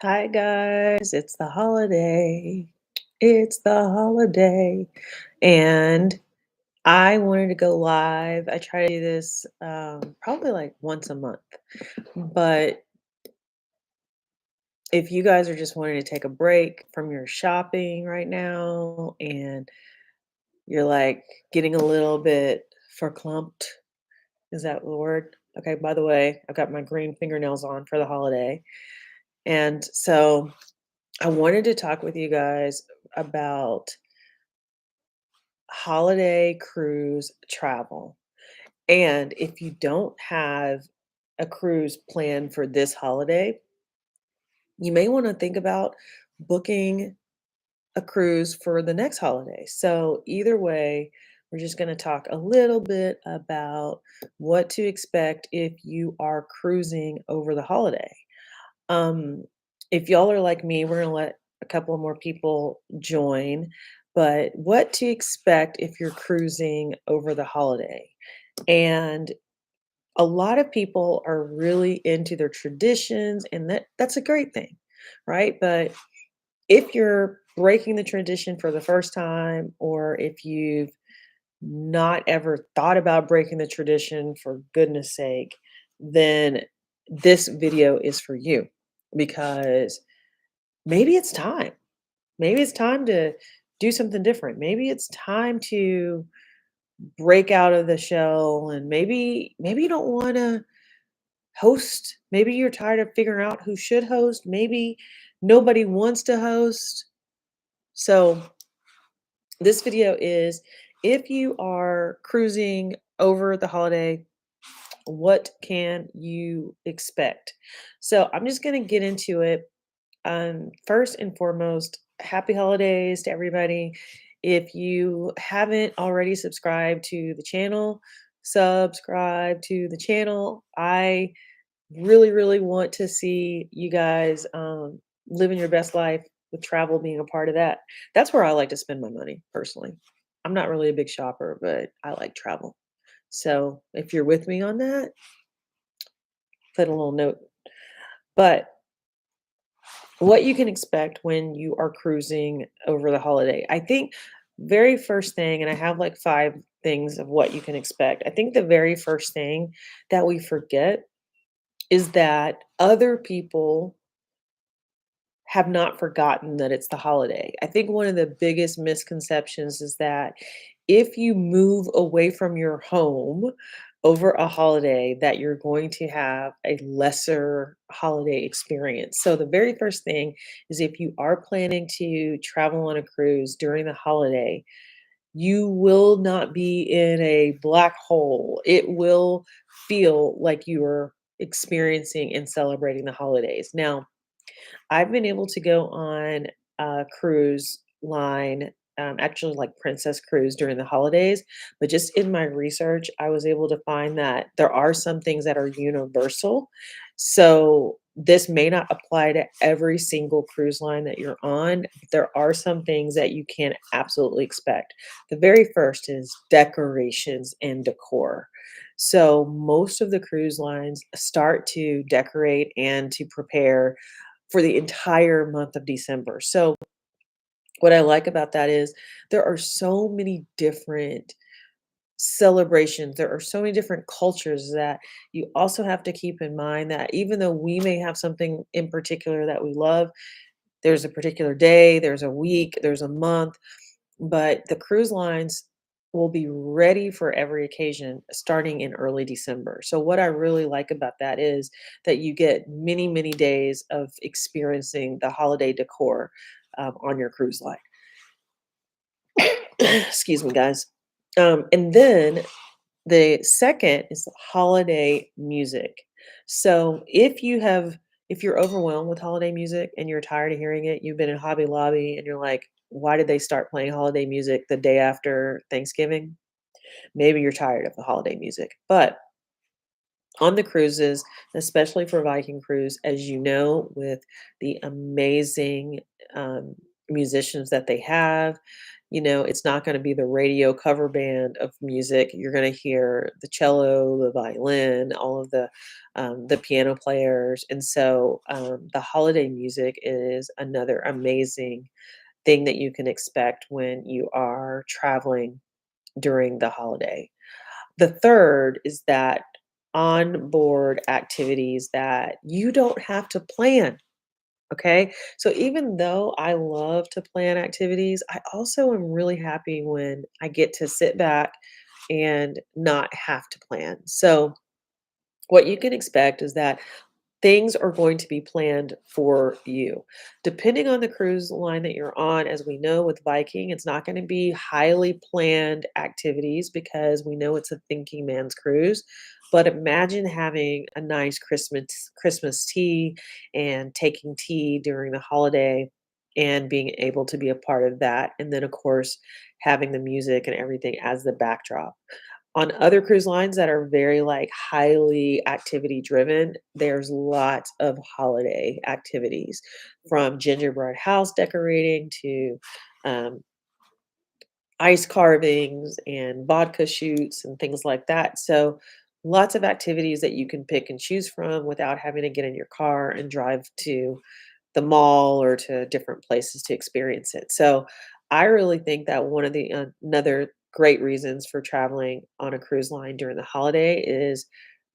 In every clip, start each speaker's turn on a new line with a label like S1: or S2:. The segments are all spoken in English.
S1: Hi guys, it's the holiday. It's the holiday. And I wanted to go live. I try to do this probably like once a month. But if you guys are just wanting to take a break from your shopping right now and you're like getting a little bit verklempt, is that the word? Okay, by the way, I've got my green fingernails on for the holiday. And so I wanted to talk with you guys about holiday cruise travel. And if you don't have a cruise planned for this holiday, you may want to think about booking a cruise for the next holiday. So, either way, we're just going to talk a little bit about what to expect if you are cruising over the holiday. Um, if y'all are like me, we're gonna let a couple of more people join, but what to expect if you're cruising over the holiday. And a lot of people are really into their traditions, and that's a great thing, right? But if you're breaking the tradition for the first time, or if you've not ever thought about breaking the tradition for goodness sake, then this video is for you because maybe it's time. Maybe it's time to do something different. Maybe it's time to break out of the shell and maybe you don't want to host. Maybe you're tired of figuring out who should host. Maybe nobody wants to host. So this video is if you are cruising over the holiday, what can you expect? So I'm just going to get into it. First and foremost, happy holidays to everybody. If you haven't already subscribed to the channel, subscribe to the channel. I really, really want to see you guys living your best life with travel being a part of that. That's where I like to spend my money personally. I'm not really a big shopper, but I like travel. So if you're with me on that, put a little note. But what you can expect when you are cruising over the holiday. I think very first thing, and I have like 5 things of what you can expect. I think the very first thing that we forget is that other people have not forgotten that it's the holiday. I think one of the biggest misconceptions is that if you move away from your home over a holiday, that you're going to have a lesser holiday experience. So the very first thing is if you are planning to travel on a cruise during the holiday, you will not be in a black hole. It will feel like you are experiencing and celebrating the holidays. Now, I've been able to go on a cruise line, actually like Princess Cruise during the holidays, but just in my research, I was able to find that there are some things that are universal. So this may not apply to every single cruise line that you're on. But there are some things that you can absolutely expect. The very first is decorations and decor. So most of the cruise lines start to decorate and to prepare for the entire month of December. So, what I like about that is there are so many different celebrations, there are so many different cultures that you also have to keep in mind that even though we may have something in particular that we love, there's a particular day, there's a week, there's a month, but the cruise lines will be ready for every occasion starting in early December. So, what I really like about that is that you get many, many days of experiencing the holiday decor on your cruise line. Excuse me, guys. And then the second is holiday music. So if you're overwhelmed with holiday music and you're tired of hearing it, you've been in Hobby Lobby and you're like, why did they start playing holiday music the day after Thanksgiving? Maybe you're tired of the holiday music. But on the cruises, especially for Viking Cruise, as you know, with the amazing um, musicians that they have. It's not going to be the radio cover band of music. You're going to hear the cello, the violin, all of the piano players, and so the holiday music is another amazing thing that you can expect when you are traveling during the holiday. The third is that onboard activities that you don't have to plan. Okay. So even though I love to plan activities, I also am really happy when I get to sit back and not have to plan. So what you can expect is that things are going to be planned for you. Depending on the cruise line that you're on, as we know with Viking, it's not going to be highly planned activities because we know it's a thinking man's cruise. But imagine having a nice Christmas tea and taking tea during the holiday and being able to be a part of that. And then, of course, having the music and everything as the backdrop. On other cruise lines that are very, like, highly activity driven, there's lots of holiday activities, from gingerbread house decorating to, um, ice carvings and vodka shoots and things like that. So, lots of activities that you can pick and choose from without having to get in your car and drive to the mall or to different places to experience it. So I really think that one of the another great reasons for traveling on a cruise line during the holiday is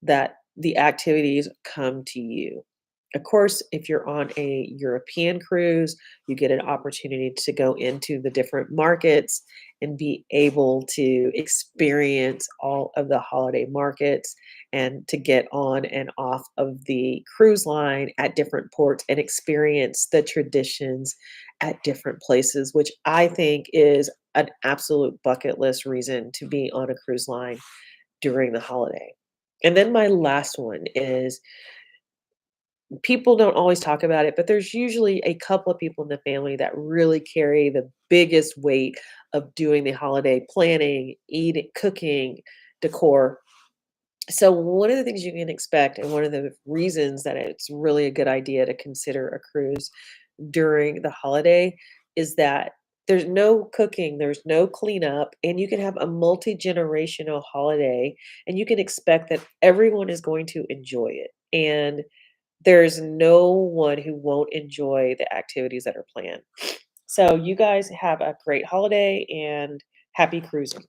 S1: that the activities come to you. Of course, if you're on a European cruise, you get an opportunity to go into the different markets and be able to experience all of the holiday markets and to get on and off of the cruise line at different ports and experience the traditions at different places, which I think is an absolute bucket list reason to be on a cruise line during the holiday. And then my last one is, people don't always talk about it, but there's usually a couple of people in the family that really carry the biggest weight of doing the holiday planning, eating, cooking, decor. So one of the things you can expect, and one of the reasons that it's really a good idea to consider a cruise during the holiday, is that there's no cooking, there's no cleanup, and you can have a multi-generational holiday, and you can expect that everyone is going to enjoy it. And there's no one who won't enjoy the activities that are planned. So you guys have a great holiday and happy cruising.